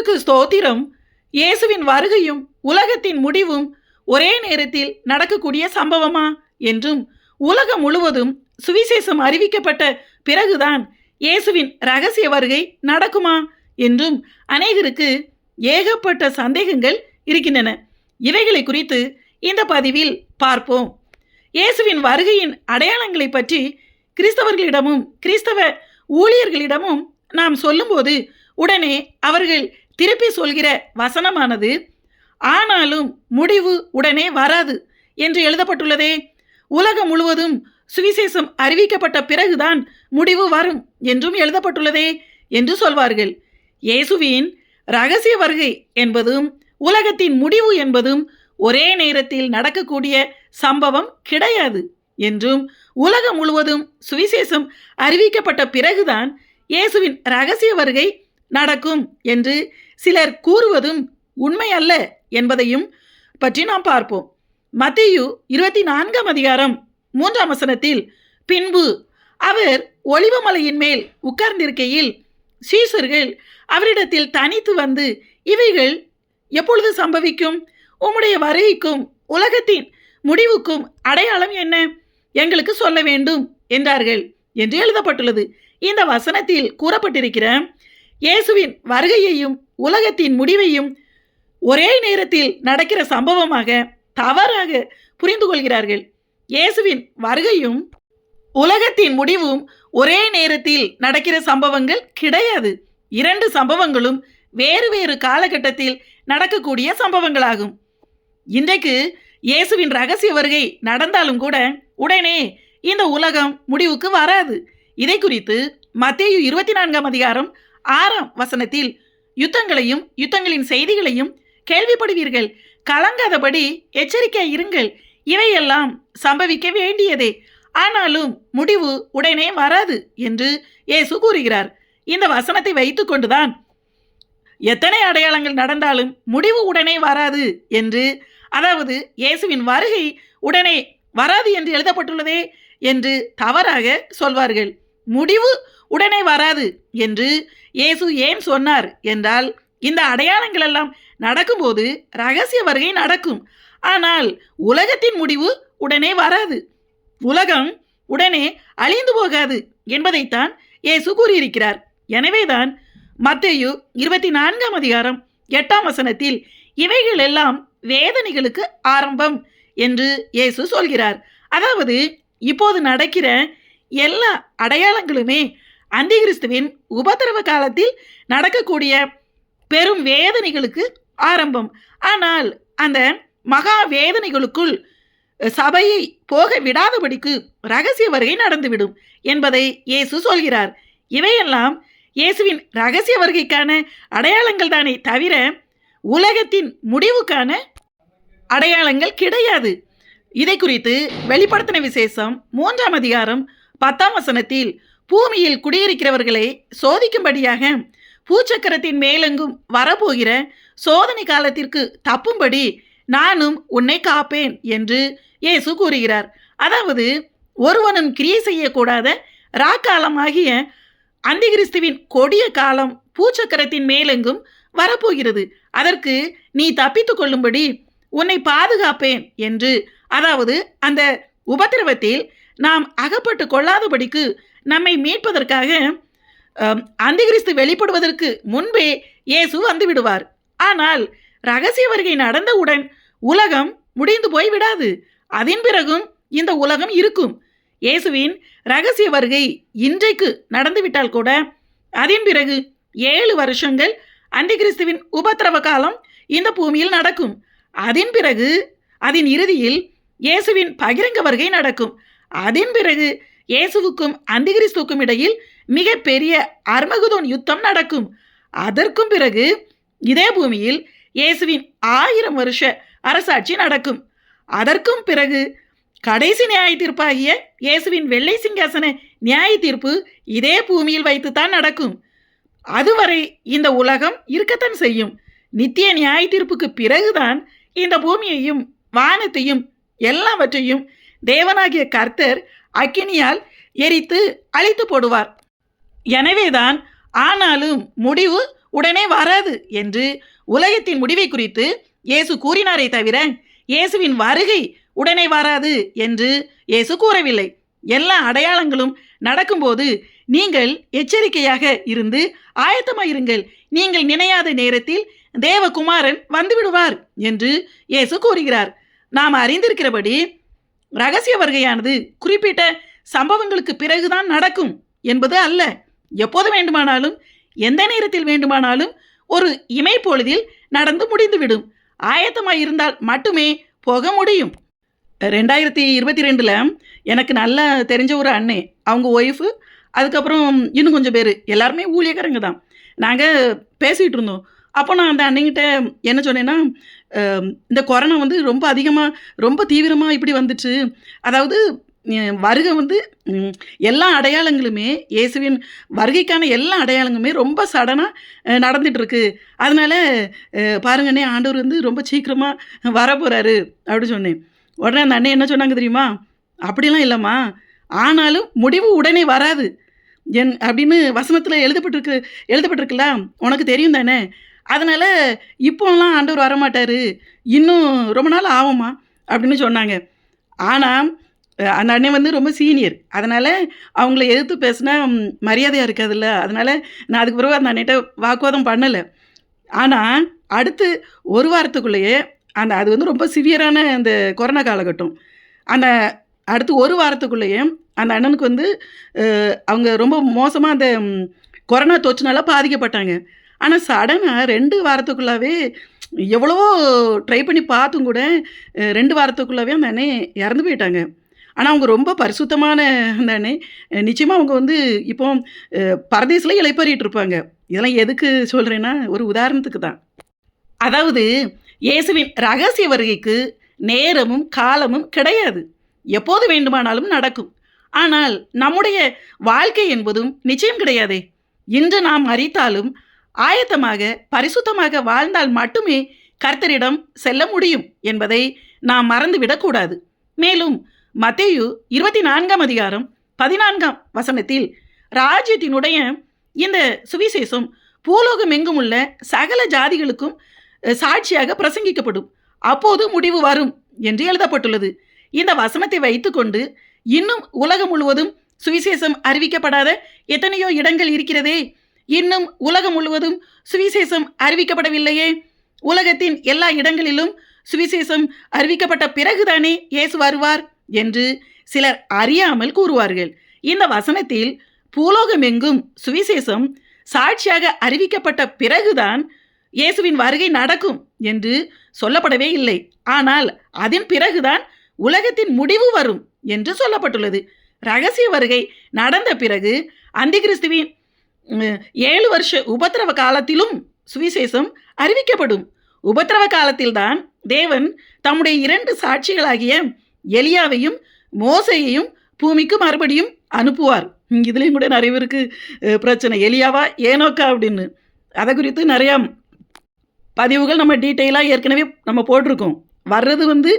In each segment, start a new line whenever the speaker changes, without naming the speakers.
கர்த்தருக்கு ஸ்தோத்திரம். இயேசுவின் வருகையும் உலகத்தின் முடிவும் ஒரே நேரத்தில் நடக்கக்கூடிய சம்பவமா என்றும், உலகம் முழுவதும் சுவிசேஷம் அறிவிக்கப்பட்ட பிறகுதான் இயேசுவின் இரகசிய வருகை நடக்குமா என்றும் அநேகருக்கு ஏகப்பட்ட சந்தேகங்கள் இருக்கின்றன. இவைகளை குறித்து இந்த பதிவில் பார்ப்போம். இயேசுவின் வருகையின் அடையாளங்களை பற்றி கிறிஸ்தவர்களிடமும் கிறிஸ்தவ ஊழியர்களிடமும் நாம் சொல்லும்போது உடனே அவர்கள் திருப்பி சொல்கிற வசனமானது, ஆனாலும் முடிவு உடனே வராது என்று எழுதப்பட்டுள்ளதே. உலகம் முழுவதும் சுவிசேஷம் அறிவிக்கப்பட்ட பிறகுதான் முடிவு வரும் என்றும் எழுதப்பட்டுள்ளதே என்று சொல்வார்கள். இயேசுவின் இரகசிய வருகை என்பதும் உலகத்தின் முடிவு என்பதும் ஒரே நேரத்தில் நடக்கக்கூடிய சம்பவம் கிடையாது என்றும், உலகம் முழுவதும் சுவிசேஷம் அறிவிக்கப்பட்ட பிறகுதான் இயேசுவின் இரகசிய வருகை நடக்கும் என்று சிலர் கூறுவதும் உண்மை அல்ல என்பதையும் பற்றி நாம் பார்ப்போம். மத்தேயு 24 பின்பு அவர் ஒலிவமலையின் மேல் உட்கார்ந்திருக்கையில் சீஷர்கள் அவரிடத்தில் தனித்து வந்து, இவைகள் எப்பொழுது சம்பவிக்கும்? உம்முடைய வருகைக்கும் உலகத்தின் முடிவுக்கும் அடையாளம் என்ன? எங்களுக்கு சொல்ல வேண்டும் என்றார்கள் என்று எழுதப்பட்டுள்ளது. இந்த வசனத்தில் கூறப்பட்டிருக்கிற இயேசுவின் வருகையையும் உலகத்தின் முடிவையும் ஒரே நேரத்தில் நடக்கிற சம்பவமாக தவறாக புரிந்து கொள்கிறார்கள். இயேசுவின் வருகையும் உலகத்தின் முடிவும் ஒரே நேரத்தில் நடக்கிற சம்பவங்கள் கிடையாது. இரண்டு சம்பவங்களும் வேறு வேறு காலகட்டத்தில் நடக்கக்கூடிய சம்பவங்களாகும். இன்றைக்கு இயேசுவின் இரகசிய வருகை நடந்தாலும் கூட உடனே இந்த உலகம் முடிவுக்கு வராது. இதை குறித்து மத்தேயு 24 யுத்தங்களையும் யுத்தங்களின் செய்திகளையும் கேள்விப்படுவீர்கள். கலங்காதபடி எச்சரிக்கை இருங்கள். இவையெல்லாம் சம்பவிக்க வேண்டியதே, ஆனாலும் முடிவு உடனே வராது என்று இயேசு கூறுகிறார். இந்த வசனத்தை வைத்து கொண்டுதான் எத்தனை அடையாளங்கள் நடந்தாலும் முடிவு உடனே வராது என்று, அதாவது இயேசுவின் வருகை உடனே வராது என்று எழுதப்பட்டுள்ளதே என்று தவறாக சொல்வார்கள். முடிவு உடனே வராது என்று இயேசு ஏன் சொன்னார் என்றால், இந்த அடையாளங்கள் எல்லாம் நடக்கும்போது இரகசிய வருகை நடக்கும். ஆனால் உலகத்தின் முடிவு உடனே வராது, உலகம் உடனே அழிந்து போகாது என்பதைத்தான் இயேசு கூறியிருக்கிறார். எனவேதான் மத்தேயு 24 இவைகள் எல்லாம் வேதனைகளுக்கு ஆரம்பம் என்று இயேசு சொல்கிறார். அதாவது இப்போது நடக்கிற எல்லா அடையாளங்களுமே அந்திகிறிஸ்துவின் உபத்திரவ காலத்தில் நடக்கக்கூடிய பெரும் வேதனைகளுக்கு ஆரம்பம். ஆனால் அந்த மகா வேதனைகளுக்குள் சபையை போக விடாதபடிக்கு இரகசிய வருகை நடந்துவிடும் என்பதை இயேசு சொல்கிறார். இவையெல்லாம் இயேசுவின் இரகசிய வருகைக்கான அடையாளங்கள் தானே தவிர உலகத்தின் முடிவுக்கான அடையாளங்கள் கிடையாது. இதை குறித்து வெளிப்படுத்தின விசேஷம் 3 பூமியில் குடியிருக்கிறவர்களை சோதிக்கும்படியாக பூச்சக்கரத்தின் மேலெங்கும் வரப்போகிற சோதனை காலத்திற்கு தப்பும்படி நானும் உன்னை காப்பேன் என்று இயேசு கூறுகிறார். அதாவது ஒருவனும் கிரியை செய்யக்கூடாத ராக்காலமாகிய அந்திகிறிஸ்துவின் கொடிய காலம் பூச்சக்கரத்தின் மேலெங்கும் வரப்போகிறது. அதற்கு நீ தப்பித்து கொள்ளும்படி உன்னை பாதுகாப்பேன் என்று, அதாவது அந்த உபத்திரவத்தில் நாம் அகப்பட்டு கொள்ளாதபடிக்கு நம்மை மீட்பதற்காக அந்திகிறிஸ்து வெளிப்படுவதற்கு முன்பே இயேசு வந்து விடுவார். ஆனால் இரகசிய வருகை நடந்தவுடன் உலகம் முடிந்து போய்விடாது. அதன் பிறகும் இந்த உலகம் இருக்கும். இயேசுவின் இரகசிய வருகை இன்றைக்கு நடந்துவிட்டால் கூட அதன் பிறகு 7 வருஷங்கள் அந்திகிறிஸ்துவின் உபத்திரவ காலம் இந்த பூமியில் நடக்கும். அதன் பிறகு அதன் இறுதியில் இயேசுவின் பகிரங்க வருகை நடக்கும். அதன் பிறகு இயேசுவுக்கும் அந்திகிறிஸ்துவுக்கும் இடையில் மிக பெரிய அர்மகுதோன் யுத்தம் நடக்கும். அதற்கும் பிறகு இதே பூமியில் இயேசுவின் 1000 வருஷ அரசாட்சி நடக்கும். அதற்கும் பிறகு கடைசி நியாய தீர்ப்பாகிய இயேசுவின் வெள்ளை சிங்காசன நியாய தீர்ப்பு இதே பூமியில் வைத்துத்தான் நடக்கும். அதுவரை இந்த உலகம் இருக்கத்தான் செய்யும். நித்திய நியாய தீர்ப்புக்கு பிறகுதான் இந்த பூமியையும் வானத்தையும் எல்லாவற்றையும் தேவனாகிய கர்த்தர் அக்கினியால் எரித்து அழித்து போடுவார். எனவேதான் ஆனாலும் முடிவு உடனே வராது என்று உலகத்தின் முடிவை குறித்து இயேசு கூறினாரே தவிர இயேசுவின் வருகை உடனே வராது என்று இயேசு கூறவில்லை. எல்லா அடையாளங்களும் நடக்கும்போது நீங்கள் எச்சரிக்கையாக இருந்து ஆயத்தமாயிருங்கள். நீங்கள் நினையாத நேரத்தில் தேவகுமாரன் வந்துவிடுவார் என்று இயேசு கூறுகிறார். நாம் அறிந்திருக்கிறபடி ரகசிய வருகையானது குறிப்பிட்ட சம்பவங்களுக்கு பிறகுதான் நடக்கும் என்பது அல்ல. எப்போது வேண்டுமானாலும் எந்த நேரத்தில் வேண்டுமானாலும் ஒரு இமைப்பொழுதில் நடந்து முடிந்துவிடும். ஆயத்தமாயிருந்தால் மட்டுமே போக முடியும். 2022 எனக்கு நல்லா தெரிஞ்ச ஒரு அண்ணே, அவங்க ஒய்ஃபு, அதுக்கப்புறம் இன்னும் கொஞ்சம் பேர், எல்லாருமே ஊழியக்காரங்க தான். நாங்கள் பேசிகிட்டு இருந்தோம். அப்போ நான் அந்த அன்னைங்கிட்ட என்ன சொன்னேன்னா, இந்த கொரோனா வந்து ரொம்ப அதிகமாக ரொம்ப தீவிரமாக இப்படி வந்துச்சு. அதாவது வருகை வந்து எல்லா அடையாளங்களுமே, இயேசுவின் வருகைக்கான எல்லா அடையாளங்களுமே ரொம்ப சடனாக நடந்துகிட்ருக்கு. அதனால் பாருங்கண்ணே, ஆண்டவர் வந்து ரொம்ப சீக்கிரமாக வரப்போகிறாரு அப்படின்னு சொன்னேன். உடனே அந்த அண்ணன் என்ன சொன்னாங்க தெரியுமா? அப்படிலாம் இல்லைம்மா, ஆனாலும் முடிவு உடனே வராது அப்படின்னு வசனத்தில் எழுதப்பட்டிருக்குல்ல, உனக்கு தெரியும் தானே. அதனால் இப்போலாம் ஆண்டவர் வரமாட்டார், இன்னும் ரொம்ப நாள் ஆகுமா அப்படின்னு சொன்னாங்க. ஆனால் அந்த அண்ணன் வந்து ரொம்ப சீனியர், அதனால் அவங்கள எதிர்த்து பேசினா மரியாதையாக இருக்காதுல்ல. அதனால் நான் அதுக்கு பிறகு அந்த அண்ணிட்ட வாக்குவாதம் பண்ணலை. ஆனால் அடுத்து ஒரு வாரத்துக்குள்ளேயே அது வந்து ரொம்ப சிவியரான அந்த கொரோனா காலகட்டம். அந்த அடுத்து ஒரு வாரத்துக்குள்ளேயே அந்த அண்ணனுக்கு வந்து அவங்க ரொம்ப மோசமாக அந்த கொரோனா தொற்றுனால பாதிக்கப்பட்டாங்க. ஆனால் சடனாக 2 வாரத்துக்குள்ளாவே எவ்வளவோ ட்ரை பண்ணி பார்த்தும் கூட 2 வாரத்துக்குள்ளாவே அந்த அண்ணே இறந்து போயிட்டாங்க. ஆனால் அவங்க ரொம்ப பரிசுத்தமான அந்த அண்ணே. நிச்சயமாக அவங்க வந்து இப்போ பரதேசில் இளைப்பாறிட்டு இருப்பாங்க. இதெல்லாம் எதுக்கு சொல்கிறேன்னா, ஒரு உதாரணத்துக்கு தான். அதாவது இயேசுவின் ரகசிய வருகைக்கு நேரமும் காலமும் கிடையாது. எப்போது வேண்டுமானாலும் நடக்கும். ஆனால் நம்முடைய வாழ்க்கை என்பதும் நிச்சயம் கிடையாதே. இன்று நாம் மரித்தாலும் ஆயத்தமாக பரிசுத்தமாக வாழ்ந்தால் மட்டுமே கர்த்தரிடம் செல்ல முடியும் என்பதை நாம் மறந்துவிடக்கூடாது. மேலும் மத்தேயு 24ஆம் அதிகாரம் 14ஆம் வசனத்தில் ராஜ்யத்தினுடைய இந்த சுவிசேஷம் பூலோகம் எங்கும் உள்ள சகல ஜாதிகளுக்கும் சாட்சியாக பிரசங்கிக்கப்படும், அப்போது முடிவு வரும் என்று எழுதப்பட்டுள்ளது. இந்த வசனத்தை வைத்துக்கொண்டு இன்னும் உலகம் முழுவதும் சுவிசேஷம் அறிவிக்கப்படாத எத்தனையோ இடங்கள் இருக்கிறதே. இன்னும் உலகம் முழுவதும் சுவிசேஷம் அறிவிக்கப்படவில்லையே. உலகத்தின் எல்லா இடங்களிலும் சுவிசேஷம் அறிவிக்கப்பட்ட பிறகுதானே இயேசு வருவார் என்று சிலர் அறியாமல் கூறுவார்கள். இந்த வசனத்தில் பூலோகம் எங்கும் சுவிசேஷம் சாட்சியாக அறிவிக்கப்பட்ட பிறகுதான் இயேசுவின் வருகை நடக்கும் என்று சொல்லப்படவே இல்லை. ஆனால் அதன் பிறகுதான் உலகத்தின் முடிவு வரும் என்று சொல்லப்பட்டுள்ளது. ரகசிய வருகை நடந்த பிறகு அந்திகிறிஸ்துவின் 7 வருஷ உபத்திரவ காலத்திலும் சுவிசேஷம் அறிவிக்கப்படும். உபத்திரவ காலத்தில்தான் தேவன் தம்முடைய 2 சாட்சிகளாகிய எலியாவையும் மோசையையும் பூமிக்கு மறுபடியும் அனுப்புவார். இதுலேயும் கூட நிறைய பேருக்கு பிரச்சனை, எலியாவா ஏனோக்கா அப்படின்னு. அதை குறித்து நிறையா பதிவுகள் நம்ம டீட்டெயிலாக ஏற்கனவே நம்ம போட்டிருக்கோம். வர்றது வந்து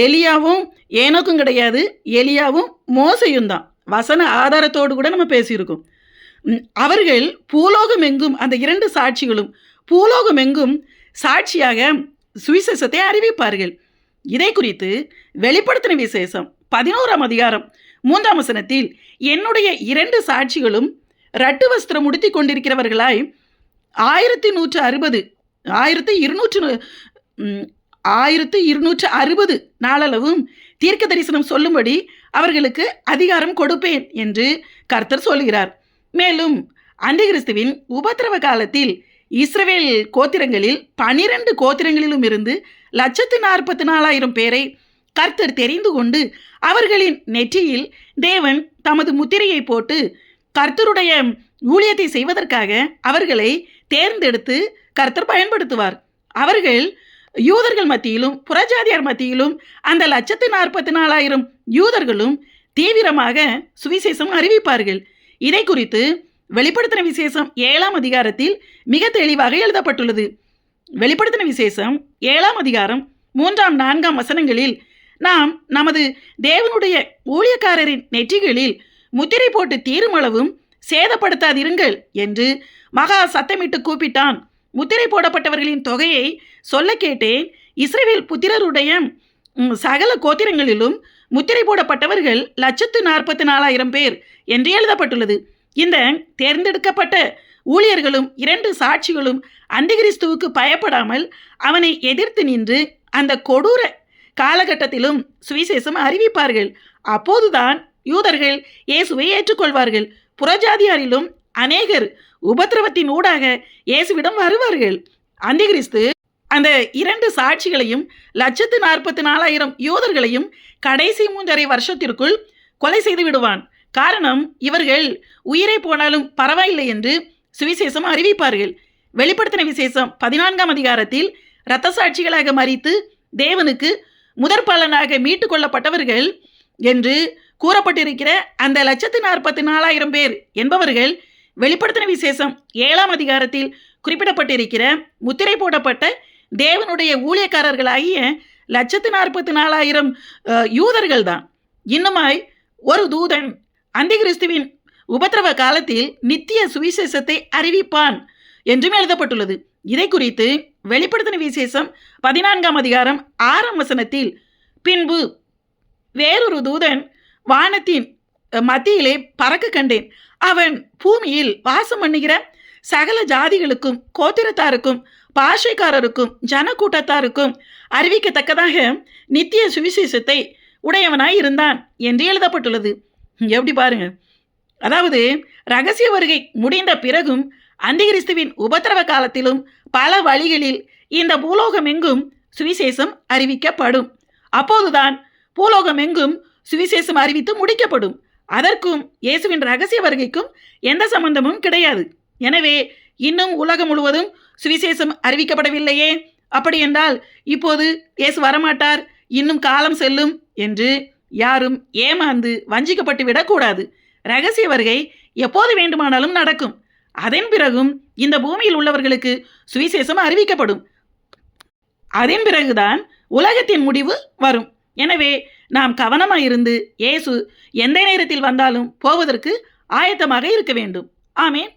எலியாவும் ஏனோக்கும் கிடையாது, எலியாவும் மோசையும் தான். வசன ஆதாரத்தோடு கூட நம்ம பேசியிருக்கோம். அவர்கள் பூலோகம் எங்கும், அந்த 2 சாட்சிகளும் பூலோகம் எங்கும் சாட்சியாக சுவிசேஷத்தை அறிவிப்பார்கள். இதை குறித்து வெளிப்படுத்தின விசேஷம் 11ஆம் அதிகாரம் 3ஆம் வசனத்தில் என்னுடைய 2 சாட்சிகளும் இரட்டு வஸ்திரம் உடுத்தி கொண்டிருக்கிறவர்களாய் 1260 நாளளவும் தீர்க்க தரிசனம் சொல்லும்படி அவர்களுக்கு அதிகாரம் கொடுப்பேன் என்று கர்த்தர் சொல்கிறார். மேலும் அந்திகிறிஸ்துவின் உபத்திரவ காலத்தில் இஸ்ரவேல் கோத்திரங்களில் 12 கோத்திரங்களிலும் இருந்து 144,000 பேரை கர்த்தர் தெரிந்து கொண்டு அவர்களின் நெற்றியில் தேவன் தமது முத்திரையை போட்டு கர்த்தருடைய ஊழியத்தை செய்வதற்காக அவர்களை தேர்ந்தெடுத்து கர்த்தர் பயன்படுத்துவார். அவர்கள் யூதர்கள் மத்தியிலும் புறஜாதியார் மத்தியிலும் அந்த 144,000 யூதர்களும் தீவிரமாக சுவிசேஷம் அறிவிப்பார்கள். இதை குறித்து வெளிப்படுத்தின விசேஷம் 7ஆம் அதிகாரத்தில் மிக தெளிவாக எழுதப்பட்டுள்ளது. வெளிப்படுத்தின விசேஷம் 7ஆம் அதிகாரம் 3ஆம் 4ஆம் வசனங்களில் நாம் நமது தேவனுடைய ஊழியக்காரரின் நெற்றிகளில் முத்திரை போட்டு தீருமளவும் சேதப்படுத்தாதிருங்கள் என்று மகா சத்தமிட்டு கூப்பிட்டான். முத்திரை போடப்பட்டவர்களின் தொகையை சொல்ல கேட்டேன். இஸ்ரவேல் புத்திரருடைய சகல கோத்திரங்களிலும் முத்திரை போடப்பட்டவர்கள் 144,000 பேர் என்று எழுதப்பட்டுள்ளது. இந்த தேர்ந்தெடுக்கப்பட்ட ஊழியர்களும் 2 சாட்சிகளும் அந்திகிறிஸ்துவுக்கு பயப்படாமல் அவனை எதிர்த்து நின்று அந்த கொடூர காலகட்டத்திலும் சுவிசேஷம் அறிவிப்பார்கள். அப்போதுதான் யூதர்கள் இயேசுவை ஏற்றுக்கொள்வார்கள். புறஜாதியாரிலும் அநேகர் உபத்திரவத்தின் ஊடாக இயேசுவிடம் வருவார்கள். அந்திகிறிஸ்து அந்த 2 சாட்சிகளையும் 144,000 யூதர்களையும் கடைசி 3.5 வருஷத்திற்குள் கொலை செய்து விடுவான். காரணம், இவர்கள் உயிரை போனாலும் பரவாயில்லை என்று சுவிசேஷம் அறிவிப்பார்கள். வெளிப்படுத்தின விசேஷம் 14ஆம் அதிகாரத்தில் இரத்த சாட்சிகளாக மரித்து தேவனுக்கு முதற்பலனாக மீட்டு கொள்ளப்பட்டவர்கள் என்று கூறப்பட்டிருக்கிற அந்த 144,000 பேர் என்பவர்கள் வெளிப்படுத்தின விசேஷம் 7ஆம் அதிகாரத்தில் குறிப்பிடப்பட்டிருக்கிற முத்திரை போடப்பட்ட தேவனுடைய ஊழியக்காரர்களாகிய 144,000 யூதர்கள் தான். இன்னுமாய் ஒரு தூதன் அந்திகிறிஸ்துவின் உபத்திரவ காலத்தில் நித்திய சுவிசேஷத்தை அறிவிப்பான் என்றும் எழுதப்பட்டுள்ளது. இதை குறித்து வெளிப்படுத்தின விசேஷம் 14ஆம் அதிகாரம் 6ஆம் வசனத்தில், பின்பு வேறொரு தூதன் வானத்தின் மத்தியிலே பறக்க கண்டேன். அவன் பூமியில் வாசம் பண்ணுகிற சகல ஜாதிகளுக்கும் கோத்திரத்தாருக்கும் பாஷைக்காரருக்கும் ஜனக்கூட்டத்தாருக்கும் அறிவிக்கத்தக்கதாக நித்திய சுவிசேஷத்தை உடையவனாய் இருந்தான் என்று எழுதப்பட்டுள்ளது. எப்படி பாருங்க. அதாவது ரகசிய வருகை முடிந்த பிறகும் அந்திகிறிஸ்துவின் உபத்திரவ காலத்திலும் பல வழிகளில் இந்த பூலோகம் எங்கும் சுவிசேஷம் அறிவிக்கப்படும். அப்போதுதான் பூலோகம் எங்கும் சுவிசேஷம் அறிவித்து முடிக்கப்படும். அதற்கும் இயேசுவின் ரகசிய வருகைக்கும் எந்த சம்பந்தமும் கிடையாது. எனவே இன்னும் உலகம் முழுவதும் சுவிசேஷம் அறிவிக்கப்படவில்லையே, அப்படி என்றால் இப்போது இயேசு வரமாட்டார், இன்னும் காலம் செல்லும் என்று யாரும் ஏமாந்து வஞ்சிக்கப்பட்டு விடக்கூடாது. ரகசிய வருகை எப்போது வேண்டுமானாலும் நடக்கும். அதன் பிறகும் இந்த பூமியில் உள்ளவர்களுக்கு சுவிசேஷம் அறிவிக்கப்படும். அதன் பிறகுதான் உலகத்தின் முடிவு வரும். எனவே நாம் கவனமாயிருந்து இயேசு எந்த நேரத்தில் வந்தாலும் போவதற்கு ஆயத்தமாக இருக்க வேண்டும். ஆமென்.